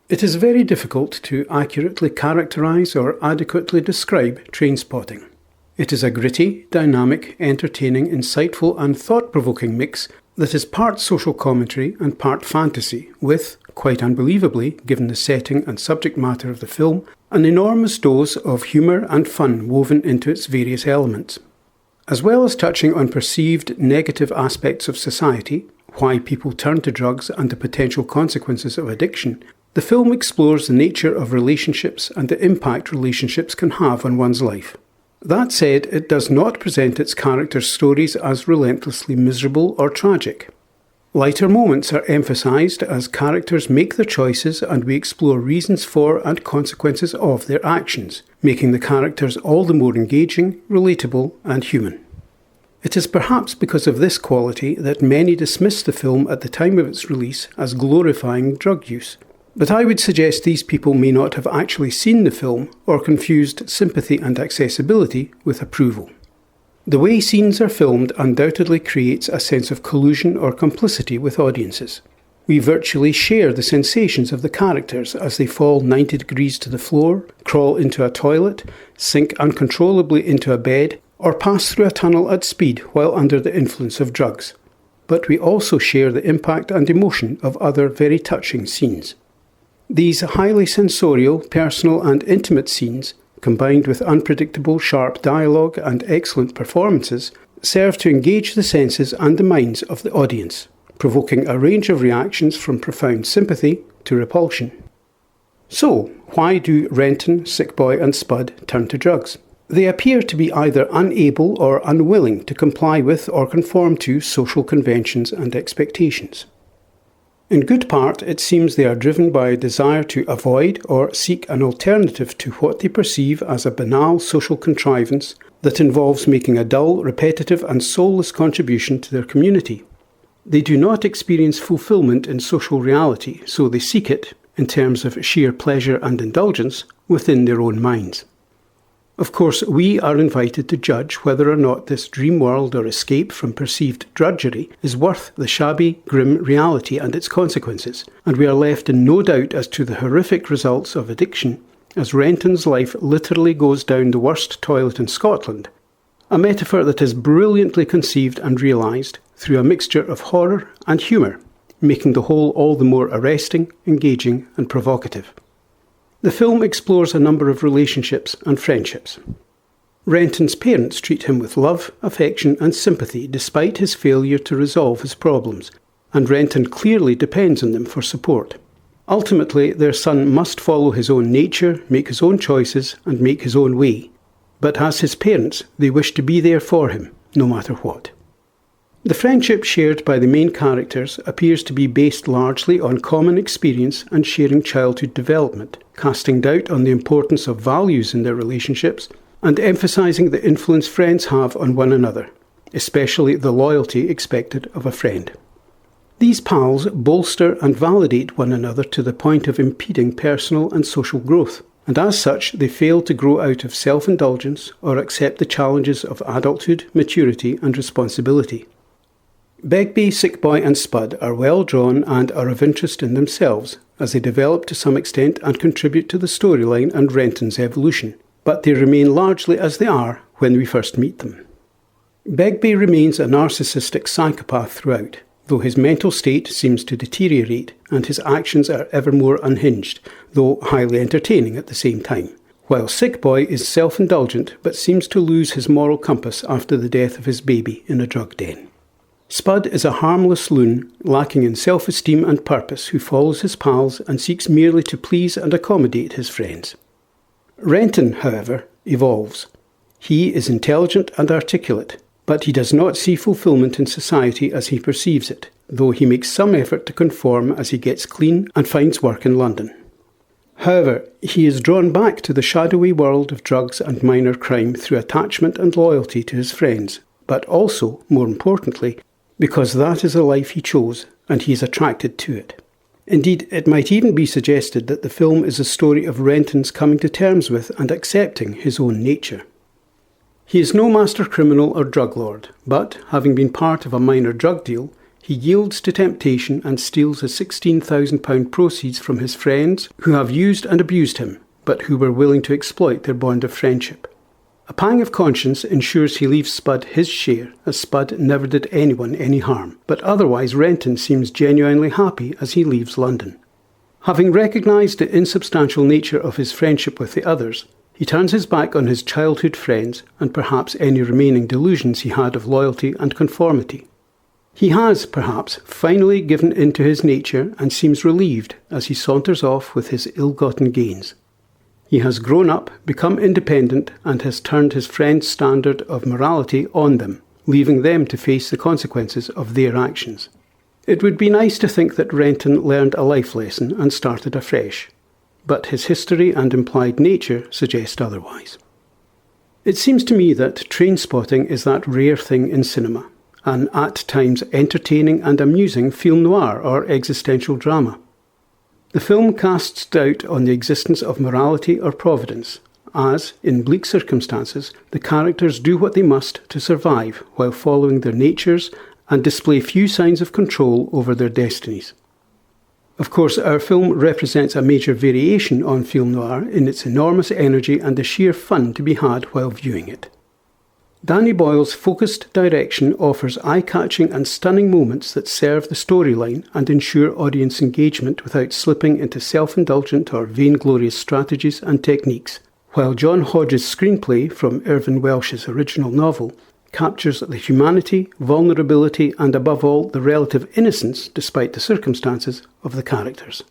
It is very difficult to accurately characterise or adequately describe Trainspotting. It is a gritty, dynamic, entertaining, insightful and thought-provoking mix that is part social commentary and part fantasy, with, quite unbelievably, given the setting and subject matter of the film, an enormous dose of humour and fun woven into its various elements. As well as touching on perceived negative aspects of society, why people turn to drugs and the potential consequences of addiction, the film explores the nature of relationships and the impact relationships can have on one's life. That said, it does not present its characters' stories as relentlessly miserable or tragic. Lighter moments are emphasised as characters make their choices and we explore reasons for and consequences of their actions, making the characters all the more engaging, relatable and human. It is perhaps because of this quality that many dismissed the film at the time of its release as glorifying drug use. But I would suggest these people may not have actually seen the film or confused sympathy and accessibility with approval. The way scenes are filmed undoubtedly creates a sense of collusion or complicity with audiences. We virtually share the sensations of the characters as they fall 90 degrees to the floor, crawl into a toilet, sink uncontrollably into a bed, or pass through a tunnel at speed while under the influence of drugs. But we also share the impact and emotion of other very touching scenes. These highly sensorial, personal and intimate scenes, combined with unpredictable, sharp dialogue and excellent performances, serve to engage the senses and the minds of the audience, provoking a range of reactions from profound sympathy to repulsion. So, why do Renton, Sick Boy and Spud turn to drugs? They appear to be either unable or unwilling to comply with or conform to social conventions and expectations. In good part, it seems they are driven by a desire to avoid or seek an alternative to what they perceive as a banal social contrivance that involves making a dull, repetitive and soulless contribution to their community. They do not experience fulfilment in social reality, so they seek it, in terms of sheer pleasure and indulgence, within their own minds. Of course, we are invited to judge whether or not this dream world or escape from perceived drudgery is worth the shabby, grim reality and its consequences, and we are left in no doubt as to the horrific results of addiction, as Renton's life literally goes down the worst toilet in Scotland, a metaphor that is brilliantly conceived and realised through a mixture of horror and humour, making the whole all the more arresting, engaging and provocative. The film explores a number of relationships and friendships. Renton's parents treat him with love, affection and sympathy despite his failure to resolve his problems, and Renton clearly depends on them for support. Ultimately, their son must follow his own nature, make his own choices and make his own way, but as his parents, they wish to be there for him, no matter what. The friendship shared by the main characters appears to be based largely on common experience and sharing childhood development, casting doubt on the importance of values in their relationships and emphasising the influence friends have on one another, especially the loyalty expected of a friend. These pals bolster and validate one another to the point of impeding personal and social growth, and as such they fail to grow out of self-indulgence or accept the challenges of adulthood, maturity and responsibility. Begbie, Sick Boy and Spud are well drawn and are of interest in themselves, as they develop to some extent and contribute to the storyline and Renton's evolution, but they remain largely as they are when we first meet them. Begbie remains a narcissistic psychopath throughout, though his mental state seems to deteriorate and his actions are ever more unhinged, though highly entertaining at the same time, while Sick Boy is self-indulgent but seems to lose his moral compass after the death of his baby in a drug den. Spud is a harmless loon, lacking in self-esteem and purpose, who follows his pals and seeks merely to please and accommodate his friends. Renton, however, evolves. He is intelligent and articulate, but he does not see fulfilment in society as he perceives it, though he makes some effort to conform as he gets clean and finds work in London. However, he is drawn back to the shadowy world of drugs and minor crime through attachment and loyalty to his friends, but also, more importantly, because that is the life he chose and he is attracted to it. Indeed, it might even be suggested that the film is a story of Renton's coming to terms with and accepting his own nature. He is no master criminal or drug lord, but, having been part of a minor drug deal, He yields to temptation and steals the £16,000 proceeds from his friends who have used and abused him, but who were willing to exploit their bond of friendship. A pang of conscience ensures he leaves Spud his share, as Spud never did anyone any harm, but otherwise Renton seems genuinely happy as he leaves London. Having recognised the insubstantial nature of his friendship with the others, he turns his back on his childhood friends and perhaps any remaining delusions he had of loyalty and conformity. He has, perhaps, finally given in to his nature and seems relieved as he saunters off with his ill-gotten gains. He has grown up, become independent, and has turned his friends' standard of morality on them, leaving them to face the consequences of their actions. It would be nice to think that Renton learned a life lesson and started afresh, but his history and implied nature suggest otherwise. It seems to me that Trainspotting is that rare thing in cinema, an at times entertaining and amusing film noir or existential drama. The film casts doubt on the existence of morality or providence, as, in bleak circumstances, the characters do what they must to survive while following their natures and display few signs of control over their destinies. Of course, our film represents a major variation on film noir in its enormous energy and the sheer fun to be had while viewing it. Danny Boyle's focused direction offers eye-catching and stunning moments that serve the storyline and ensure audience engagement without slipping into self-indulgent or vainglorious strategies and techniques, while John Hodge's screenplay from Irvine Welsh's original novel captures the humanity, vulnerability and above all the relative innocence, despite the circumstances, of the characters.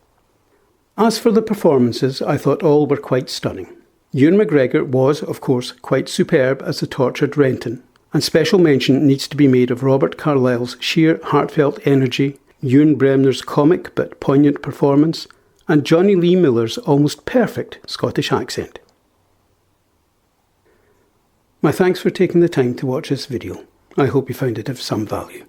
As for the performances, I thought all were quite stunning. Ewan McGregor was, of course, quite superb as the tortured Renton, and special mention needs to be made of Robert Carlyle's sheer heartfelt energy, Ewan Bremner's comic but poignant performance, and Jonny Lee Miller's almost perfect Scottish accent. My thanks for taking the time to watch this video. I hope you found it of some value.